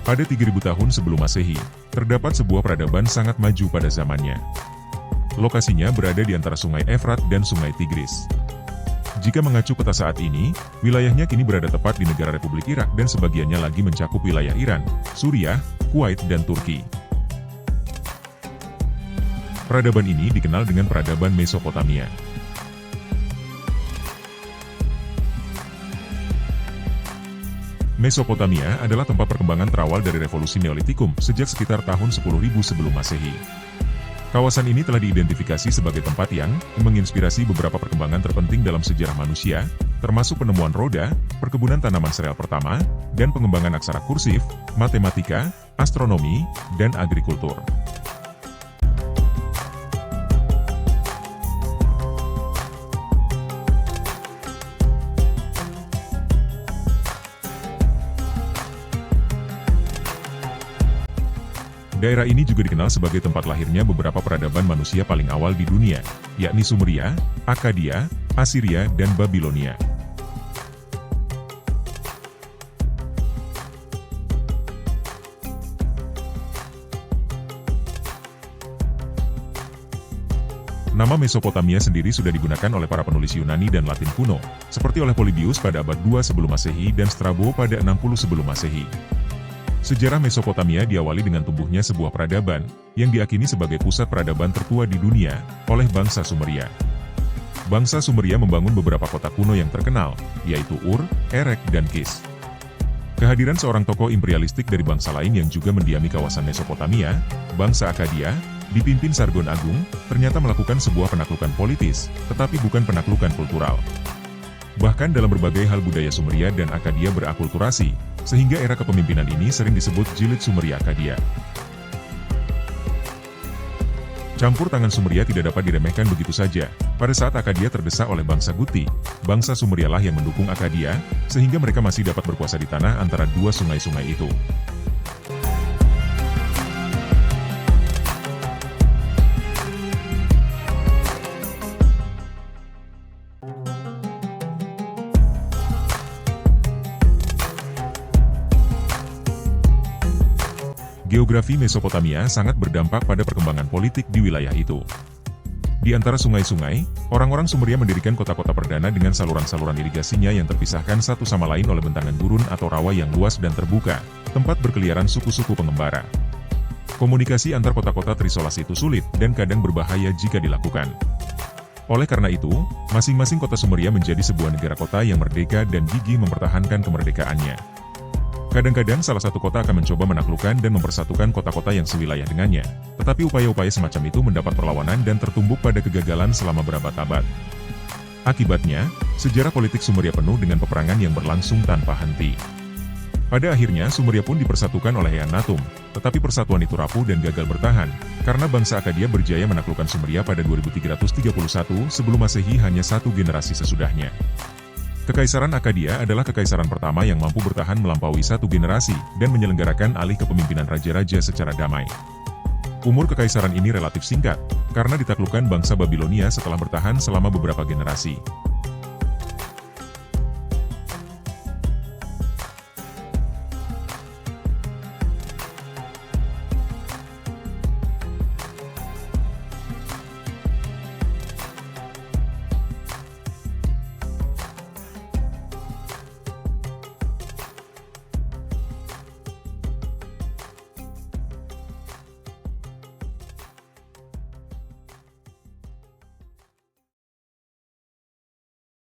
Pada 3000 tahun sebelum Masehi, terdapat sebuah peradaban sangat maju pada zamannya. Lokasinya berada di antara Sungai Efrat dan Sungai Tigris. Jika mengacu peta saat ini, wilayahnya kini berada tepat di negara Republik Irak dan sebagiannya lagi mencakup wilayah Iran, Suriah, Kuwait dan Turki. Peradaban ini dikenal dengan peradaban Mesopotamia. Mesopotamia adalah tempat perkembangan terawal dari revolusi Neolitikum sejak sekitar tahun 10.000 sebelum Masehi. Kawasan ini telah diidentifikasi sebagai tempat yang menginspirasi beberapa perkembangan terpenting dalam sejarah manusia, termasuk penemuan roda, perkebunan tanaman sereal pertama, dan pengembangan aksara kursif, matematika, astronomi, dan agrikultur. Daerah ini juga dikenal sebagai tempat lahirnya beberapa peradaban manusia paling awal di dunia, yakni Sumeria, Akkadia, Asiria, dan Babilonia. Nama Mesopotamia sendiri sudah digunakan oleh para penulis Yunani dan Latin kuno, seperti oleh Polybius pada abad 2 sebelum Masehi dan Strabo pada 60 sebelum Masehi. Sejarah Mesopotamia diawali dengan tumbuhnya sebuah peradaban, yang diakini sebagai pusat peradaban tertua di dunia, oleh bangsa Sumeria. Bangsa Sumeria membangun beberapa kota kuno yang terkenal, yaitu Ur, Erek, dan Kis. Kehadiran seorang tokoh imperialistik dari bangsa lain yang juga mendiami kawasan Mesopotamia, bangsa Akkadia, dipimpin Sargon Agung, ternyata melakukan sebuah penaklukan politis, tetapi bukan penaklukan kultural. Bahkan dalam berbagai hal budaya Sumeria dan Akkadia berakulturasi, sehingga era kepemimpinan ini sering disebut Jilid Sumeria Akkadia. Campur tangan Sumeria tidak dapat diremehkan begitu saja. Pada saat Akkadia terdesak oleh bangsa Guti, bangsa Sumerialah yang mendukung Akkadia, sehingga mereka masih dapat berkuasa di tanah antara dua sungai-sungai itu. Geografi Mesopotamia sangat berdampak pada perkembangan politik di wilayah itu. Di antara sungai-sungai, orang-orang Sumeria mendirikan kota-kota perdana dengan saluran-saluran irigasinya yang terpisahkan satu sama lain oleh bentangan gurun atau rawa yang luas dan terbuka, tempat berkeliaran suku-suku pengembara. Komunikasi antar kota-kota terisolasi itu sulit dan kadang berbahaya jika dilakukan. Oleh karena itu, masing-masing kota Sumeria menjadi sebuah negara kota yang merdeka dan gigih mempertahankan kemerdekaannya. Kadang-kadang salah satu kota akan mencoba menaklukkan dan mempersatukan kota-kota yang sewilayah dengannya, tetapi upaya-upaya semacam itu mendapat perlawanan dan tertumbuk pada kegagalan selama berabad-abad. Akibatnya, sejarah politik Sumeria penuh dengan peperangan yang berlangsung tanpa henti. Pada akhirnya Sumeria pun dipersatukan oleh Eannatum, tetapi persatuan itu rapuh dan gagal bertahan, karena bangsa Akkadia berjaya menaklukkan Sumeria pada 2331 sebelum Masehi hanya satu generasi sesudahnya. Kekaisaran Akkadia adalah kekaisaran pertama yang mampu bertahan melampaui satu generasi dan menyelenggarakan alih kepemimpinan raja-raja secara damai. Umur kekaisaran ini relatif singkat, karena ditaklukkan bangsa Babilonia setelah bertahan selama beberapa generasi.